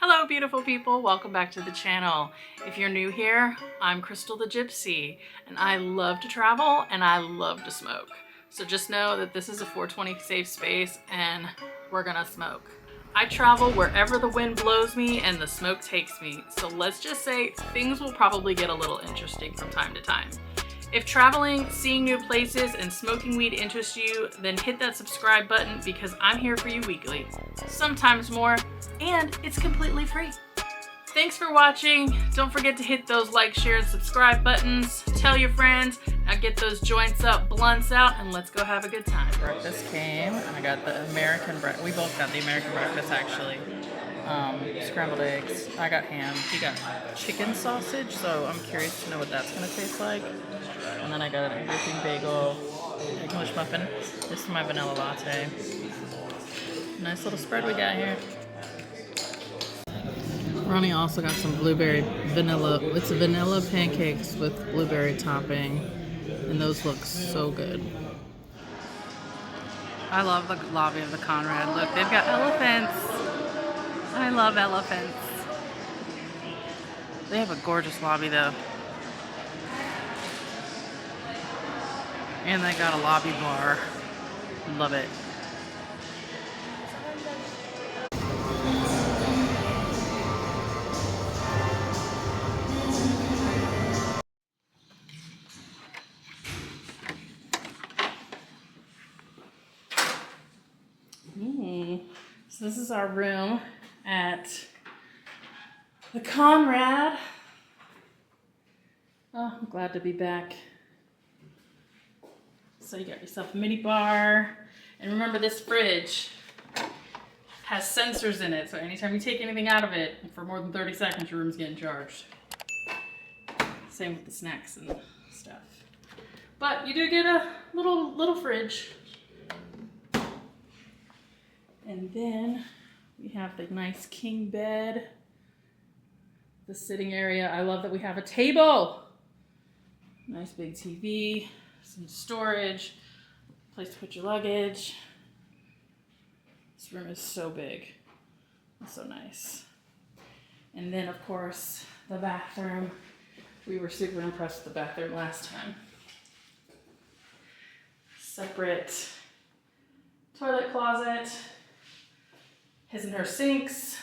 Hello beautiful people, welcome back to the channel. If you're new here, I'm Krystal the Gypsy, and I love to travel and I love to smoke. So just know that this is a 420 safe space and we're gonna smoke. I travel wherever the wind blows me and the smoke takes me, so let's just say things will probably get a little interesting from time to time. If traveling, seeing new places, and smoking weed interests you, then hit that subscribe button because I'm here for you weekly, sometimes more, and it's completely free. Thanks for watching. Don't forget to hit those like, share, and subscribe buttons. Tell your friends. Now get those joints up, blunts out, and let's go have a good time. Breakfast came. I got the American breakfast. We both got the American breakfast actually. Scrambled eggs. I got ham. He got chicken sausage, so I'm curious to know what that's gonna taste like. And then I got an everything bagel, English muffin. This is my vanilla latte. Nice little spread we got here. Ronnie also got some blueberry vanilla. It's vanilla pancakes with blueberry topping, and those look so good. I love the lobby of the Conrad. Look, they've got elephants. I love elephants. They have a gorgeous lobby though. And they got a lobby bar. Love it. So this is our room at the Conrad. Oh, I'm glad to be back. So you got yourself a mini bar. And remember, this fridge has sensors in it. So anytime you take anything out of it for more than 30 seconds, your room's getting charged. Same with the snacks and stuff. But you do get a little fridge. And then we have the nice king bed, the sitting area. I love that we have a table. Nice big TV, some storage, place to put your luggage. This room is so big. It's so nice. And then of course, the bathroom. We were super impressed with the bathroom last time. Separate toilet closet. His and her sinks,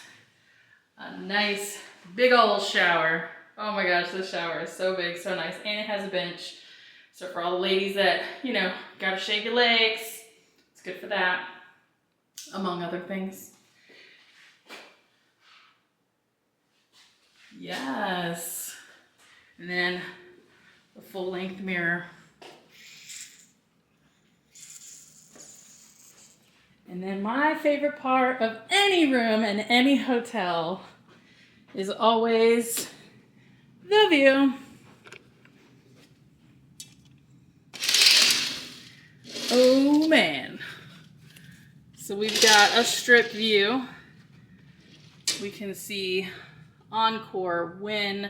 a nice big old shower. Oh my gosh, this shower is so big, so nice. And it has a bench. So for all the ladies that, gotta shave your legs, it's good for that, among other things. Yes. And then the full length mirror. And then my favorite part of any room in any hotel is always the view. Oh man. So we've got a strip view. We can see Encore, Wynn,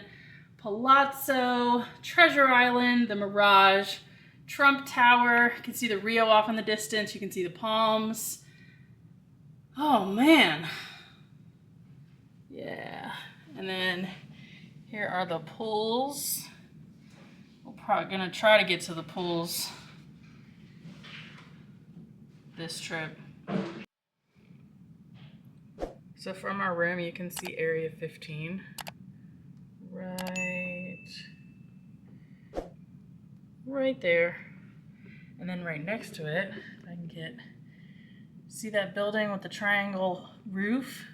Palazzo, Treasure Island, the Mirage, Trump Tower. You can see the Rio off in the distance. You can see the palms. Oh man. Yeah. And then here are the pools. We're probably gonna try to get to the pools this trip. So from our room you can see Area 15. Right there. And then right next to it, if I can see that building with the triangle roof?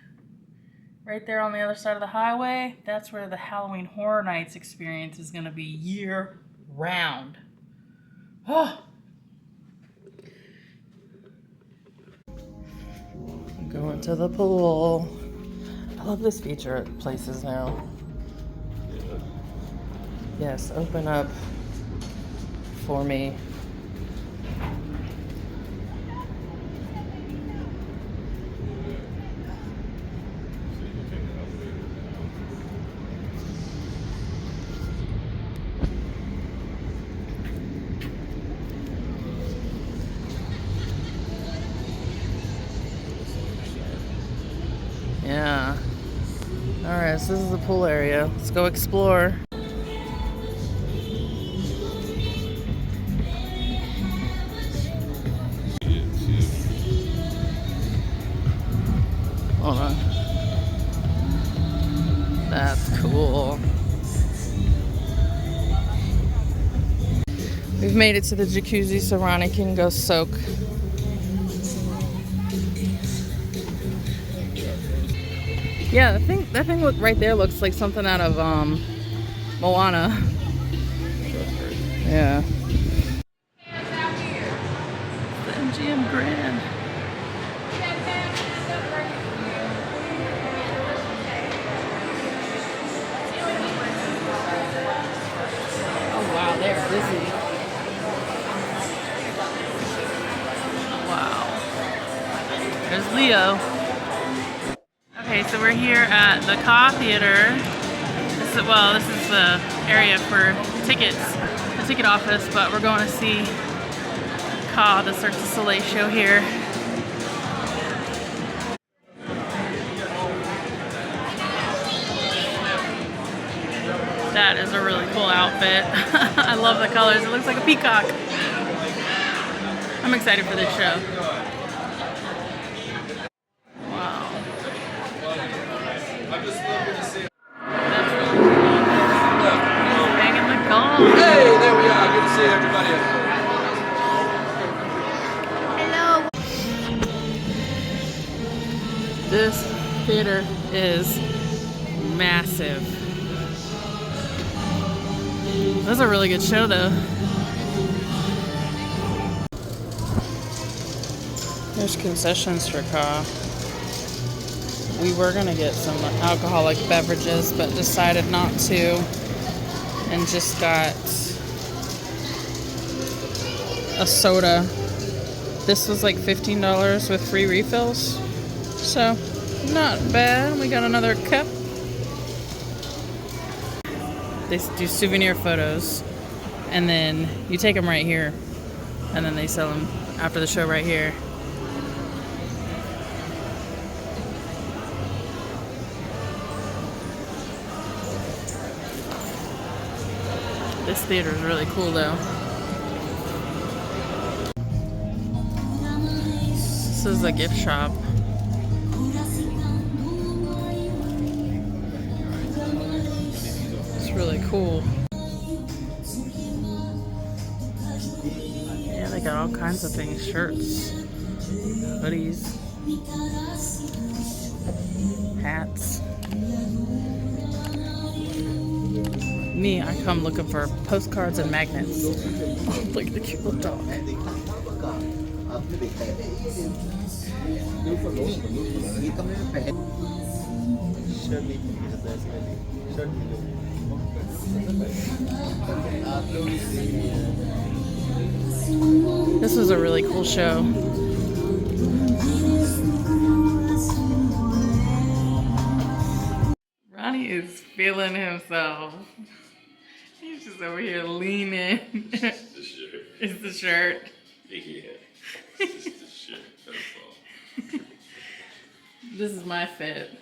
Right there on the other side of the highway, that's where the Halloween Horror Nights experience is gonna be year round. Oh! Going to the pool. I love this feature at places now. Yes, open up for me. Yeah. Alright, so this is the pool area. Let's go explore. Hold on. That's cool. We've made it to the jacuzzi so Ronnie can go soak. Yeah, that thing look right there looks like something out of Moana. Yeah. The MGM Grand. Oh wow, they're busy. Wow. There's Leo. Okay, so we're here at the Ka Theater. This is the area for tickets, the ticket office, but we're going to see Ka, the Cirque Du Soleil show here. That is a really cool outfit. I love the colors. It looks like a peacock. I'm excited for this show. Wow. That's really cool. He's banging the gong. Hey, there we are. Good to see everybody. Hello. This theater is massive. That's a really good show, though. There's concessions for Ka. We were gonna get some alcoholic beverages, but decided not to, and just got a soda. This was like $15 with free refills, so not bad. We got another cup. They do souvenir photos, and then you take them right here, and then they sell them after the show right here. This theater is really cool, though. This is a gift shop. Really cool. Yeah, they got all kinds of things. Shirts, hoodies, hats. Me, I come looking for postcards and magnets. Oh, look at the cute little dog. This was a really cool show. Ronnie is feeling himself. He's just over here leaning. The shirt. It's the shirt. Yeah. It's the shirt. That's all. This is my fit.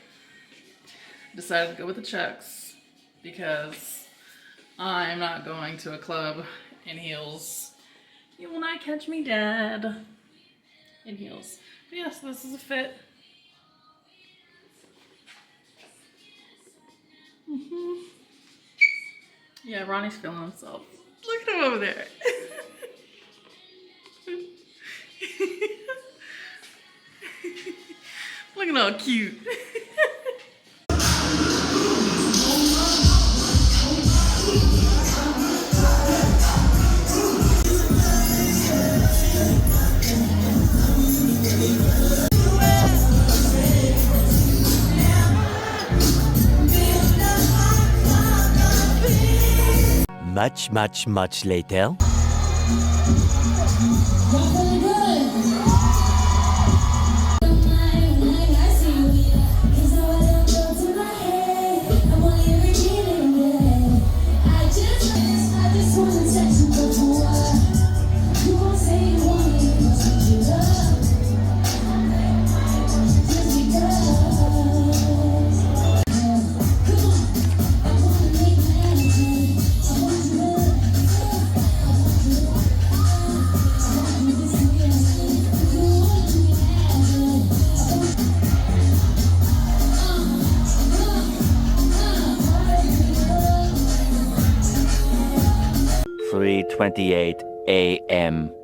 Decided to go with the Chucks because I'm not going to a club in heels. You will not catch me dead in heels. But yes, this is a fit. Yeah, Ronnie's feeling himself. Look at him over there. Looking all cute. Much later. 11:28 a.m.